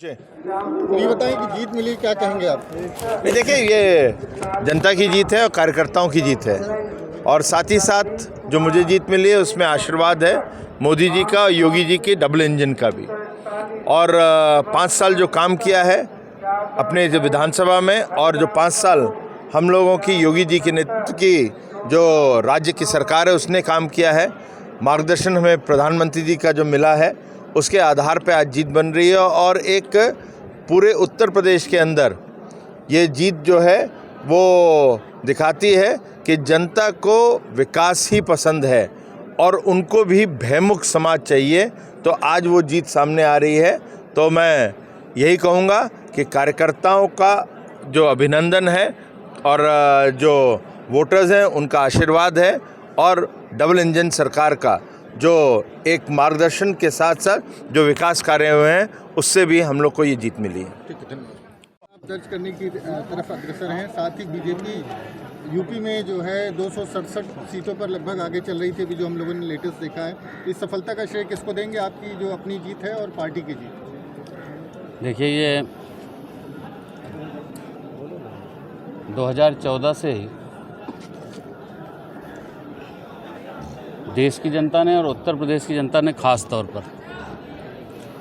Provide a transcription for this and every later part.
ये बताएं कि जीत मिली, क्या कहेंगे आप? नहीं, देखिए, ये जनता की जीत है और कार्यकर्ताओं की जीत है, और साथ ही साथ जो मुझे जीत मिली है उसमें आशीर्वाद है मोदी जी का और योगी जी के डबल इंजन का भी। और 5 साल जो काम किया है अपने जो विधानसभा में, और जो 5 साल हम लोगों की योगी जी के नेतृत्व की जो राज्य की सरकार है उसने काम किया है, मार्गदर्शन हमें प्रधानमंत्री जी का जो मिला है उसके आधार पर आज जीत बन रही है। और एक पूरे उत्तर प्रदेश के अंदर ये जीत जो है वो दिखाती है कि जनता को विकास ही पसंद है और उनको भी भयमुक्त समाज चाहिए। तो आज वो जीत सामने आ रही है, तो मैं यही कहूँगा कि कार्यकर्ताओं का जो अभिनंदन है और जो वोटर्स हैं उनका आशीर्वाद है, और डबल इंजन सरकार का जो एक मार्गदर्शन के साथ साथ जो विकास कार्य हुए हैं उससे भी हम लोग को ये जीत मिली है। ठीक है, धन्यवाद। आप दर्ज करने की तरफ अग्रसर हैं। साथ ही बीजेपी यूपी में जो है 267 सीटों पर लगभग आगे चल रही थी, अभी जो हम लोगों ने लेटेस्ट देखा है। इस सफलता का श्रेय किसको देंगे, आपकी जो अपनी जीत है और पार्टी की जीत? देखिए, ये 2014 से ही देश की जनता ने और उत्तर प्रदेश की जनता ने खास तौर पर,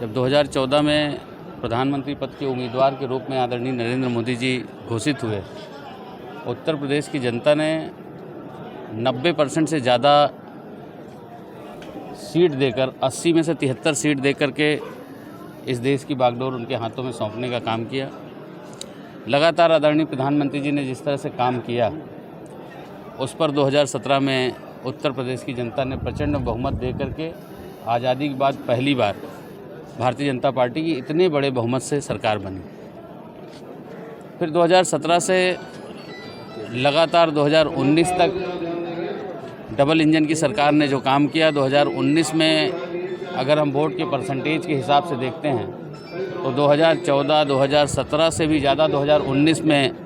जब 2014 में प्रधानमंत्री पद के उम्मीदवार के रूप में आदरणीय नरेंद्र मोदी जी घोषित हुए, उत्तर प्रदेश की जनता ने 90% से ज़्यादा सीट देकर, 80 में से 73 सीट देकर के इस देश की बागडोर उनके हाथों में सौंपने का काम किया। लगातार आदरणीय प्रधानमंत्री जी ने जिस तरह से काम किया उस पर 2017 में उत्तर प्रदेश की जनता ने प्रचंड बहुमत दे करके आज़ादी के बाद पहली बार भारतीय जनता पार्टी की इतने बड़े बहुमत से सरकार बनी। फिर 2017 से लगातार 2019 तक डबल इंजन की सरकार ने जो काम किया, 2019 में अगर हम वोट के परसेंटेज के हिसाब से देखते हैं तो 2014, 2017 से भी ज़्यादा 2019 में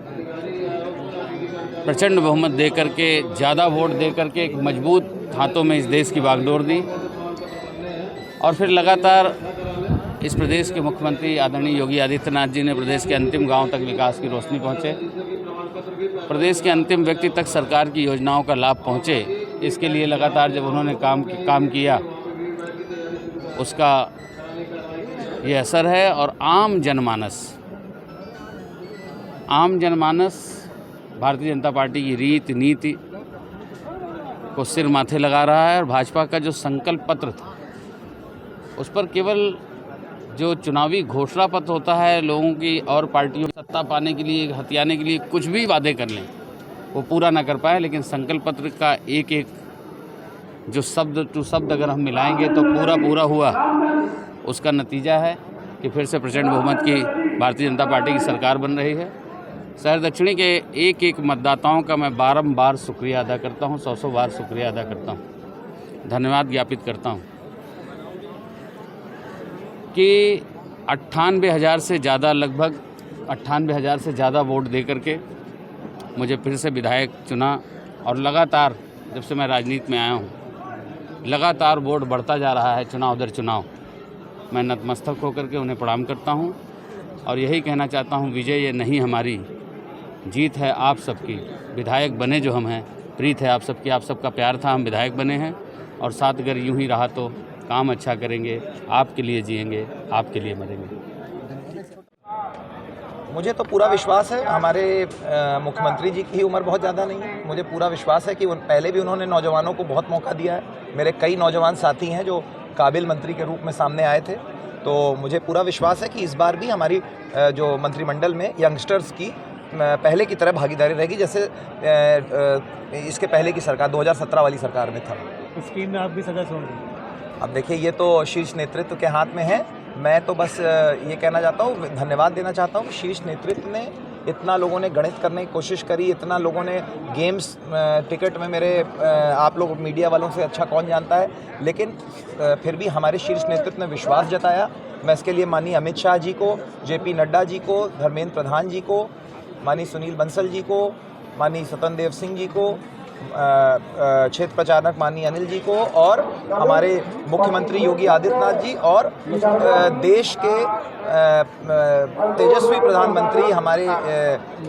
प्रचंड बहुमत दे करके, ज़्यादा वोट दे करके एक मजबूत हाथों में इस देश की बागडोर दी। और फिर लगातार इस प्रदेश के मुख्यमंत्री आदरणीय योगी आदित्यनाथ जी ने प्रदेश के अंतिम गांव तक विकास की रोशनी पहुँचे, प्रदेश के अंतिम व्यक्ति तक सरकार की योजनाओं का लाभ पहुँचे। इसके लिए लगातार जब उन्होंने काम किया उसका ये असर है। और आम जनमानस भारतीय जनता पार्टी की रीति नीति को सिर माथे लगा रहा है, और भाजपा का जो संकल्प पत्र था उस पर केवल जो चुनावी घोषणा पत्र होता है, लोगों की और पार्टियों की सत्ता पाने के लिए, हथियाने के लिए कुछ भी वादे कर लें वो पूरा ना कर पाए, लेकिन संकल्प पत्र का एक एक जो शब्द टू शब्द अगर हम मिलाएंगे तो पूरा हुआ, उसका नतीजा है कि फिर से प्रचंड बहुमत की भारतीय जनता पार्टी की सरकार बन रही है। शहर दक्षिणी के एक एक मतदाताओं का मैं बारंबार शुक्रिया अदा करता हूँ, 100 बार शुक्रिया अदा करता हूँ, धन्यवाद ज्ञापित करता हूँ कि 98,000 से ज़्यादा, लगभग 98,000 से ज़्यादा वोट दे करके मुझे फिर से विधायक चुना। और लगातार जब से मैं राजनीति में आया हूँ लगातार वोट बढ़ता जा रहा है, चुनाव दर चुनाव। मैं नतमस्तक होकर के उन्हें प्रणाम करता हूँ और यही कहना चाहता हूँ, विजय ये नहीं हमारी, जीत है आप सबकी। विधायक बने जो हम हैं, प्रीत है आप सबकी, आप सबका प्यार था, हम विधायक बने हैं। और साथ अगर यूं ही रहा तो काम अच्छा करेंगे, आपके लिए जिएंगे, आपके लिए मरेंगे। मुझे तो पूरा विश्वास है, हमारे मुख्यमंत्री जी की उम्र बहुत ज़्यादा नहीं है। मुझे पूरा विश्वास है कि पहले भी उन्होंने नौजवानों को बहुत मौका दिया है। मेरे कई नौजवान साथी हैं जो काबिल मंत्री के रूप में सामने आए थे, तो मुझे पूरा विश्वास है कि इस बार भी हमारी जो मंत्रिमंडल में यंगस्टर्स की पहले की तरह भागीदारी रहेगी, जैसे इसके पहले की सरकार 2017 वाली सरकार में था। स्कीम में आप भी सजा छोड़ दें। अब देखिए, ये तो शीर्ष नेतृत्व के हाथ में है। मैं तो बस ये कहना चाहता हूँ, धन्यवाद देना चाहता हूँ कि शीर्ष नेतृत्व ने, इतना लोगों ने गणित करने की कोशिश करी, इतना लोगों ने गेम्स टिकट में, मेरे आप लोग मीडिया वालों से अच्छा कौन जानता है, लेकिन फिर भी हमारे शीर्ष नेतृत्व ने विश्वास जताया। मैं इसके लिए माननीय अमित शाह जी को, JP नड्डा जी को, धर्मेंद्र प्रधान जी को, माननीय सुनील बंसल जी को, माननीय स्वतंत्र देव सिंह जी को, क्षेत्र प्रचारक माननीय अनिल जी को और हमारे मुख्यमंत्री योगी आदित्यनाथ जी और देश के तेजस्वी प्रधानमंत्री हमारे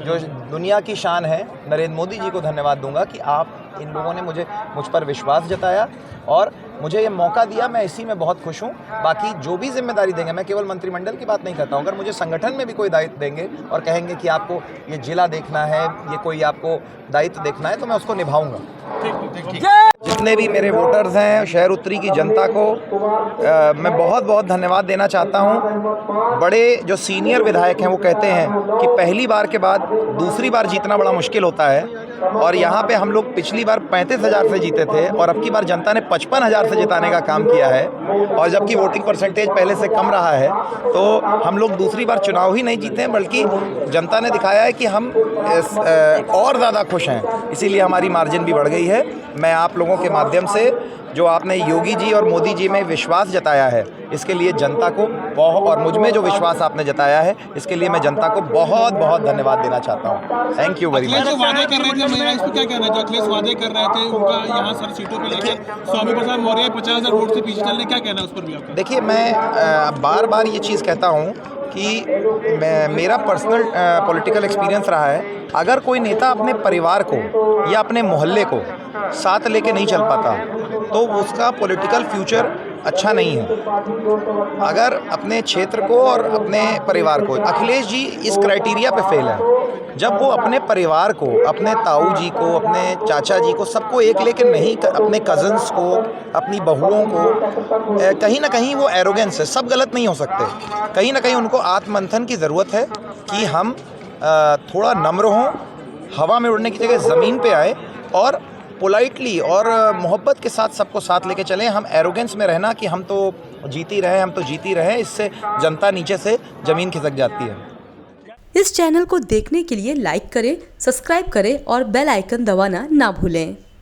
जो दुनिया की शान है नरेंद्र मोदी जी को धन्यवाद दूंगा कि आप इन लोगों ने मुझ पर विश्वास जताया और मुझे ये मौका दिया। मैं इसी में बहुत खुश हूँ। बाकी जो भी जिम्मेदारी देंगे, मैं केवल मंत्रिमंडल की बात नहीं करता हूँ, अगर मुझे संगठन में भी कोई दायित्व देंगे और कहेंगे कि आपको ये जिला देखना है, ये कोई आपको दायित्व देखना है, तो मैं उसको निभाऊंगा। जितने भी मेरे वोटर्स हैं, शहर उत्तरी की जनता को मैं बहुत बहुत धन्यवाद देना चाहता हूं। बड़े जो सीनियर विधायक हैं वो कहते हैं कि पहली बार के बाद दूसरी बार जीतना बड़ा मुश्किल होता है और यहाँ पे हम लोग पिछली बार 35,000 से जीते थे और अब की बार जनता ने 55,000 से जिताने का काम किया है और जबकि वोटिंग परसेंटेज पहले से कम रहा है, तो हम लोग दूसरी बार चुनाव ही नहीं जीते हैं बल्कि जनता ने दिखाया है कि हम और ज़्यादा खुश हैं, इसीलिए हमारी मार्जिन भी बढ़ गई है। मैं आप लोगों के माध्यम से जो आपने योगी जी और मोदी जी में विश्वास जताया है, इसके लिए जनता को बहुत, और मुझ में जो विश्वास आपने जताया है, इसके लिए मैं जनता को बहुत बहुत धन्यवाद देना चाहता हूँ। Thank you very much. वादे कर रहे थे, इस पर क्या कहना चाहिए? अखिलेश वादे कर रहे थे, उनका यहाँ सर सीटों पे लेके स्वामी प्रसाद मौर्य 50,000 वोट से पीछे चलने, क्या कहना है उस पर भी आपका? देखिए, मैं बार बार ये चीज़ कहता हूँ कि मेरा पर्सनल पॉलिटिकल एक्सपीरियंस रहा है, अगर कोई नेता अपने परिवार को या अपने मोहल्ले को साथ लेके नहीं चल पाता तो उसका पॉलिटिकल फ्यूचर अच्छा नहीं है। अगर अपने क्षेत्र को और अपने परिवार को, अखिलेश जी इस क्राइटेरिया पे फेल है। जब वो अपने परिवार को, अपने ताऊ जी को, अपने चाचा जी को, सबको एक लेके नहीं, अपने कज़न्स को, अपनी बहुओं को, कहीं ना कहीं वो एरोगेंस है। सब गलत नहीं हो सकते, कहीं ना कहीं उनको आत्ममंथन की ज़रूरत है कि हम थोड़ा नम्र हों, हवा में उड़ने की जगह ज़मीन पे आए और पोलाइटली और मोहब्बत के साथ सबको साथ लेके चलें। हम एरोगेंस में रहना कि हम तो जीती रहे, हम तो जीती रहे, इससे जनता नीचे से ज़मीन खिसक जाती है। इस चैनल को देखने के लिए लाइक करें, सब्सक्राइब करें और बेल आइकन दबाना ना भूलें।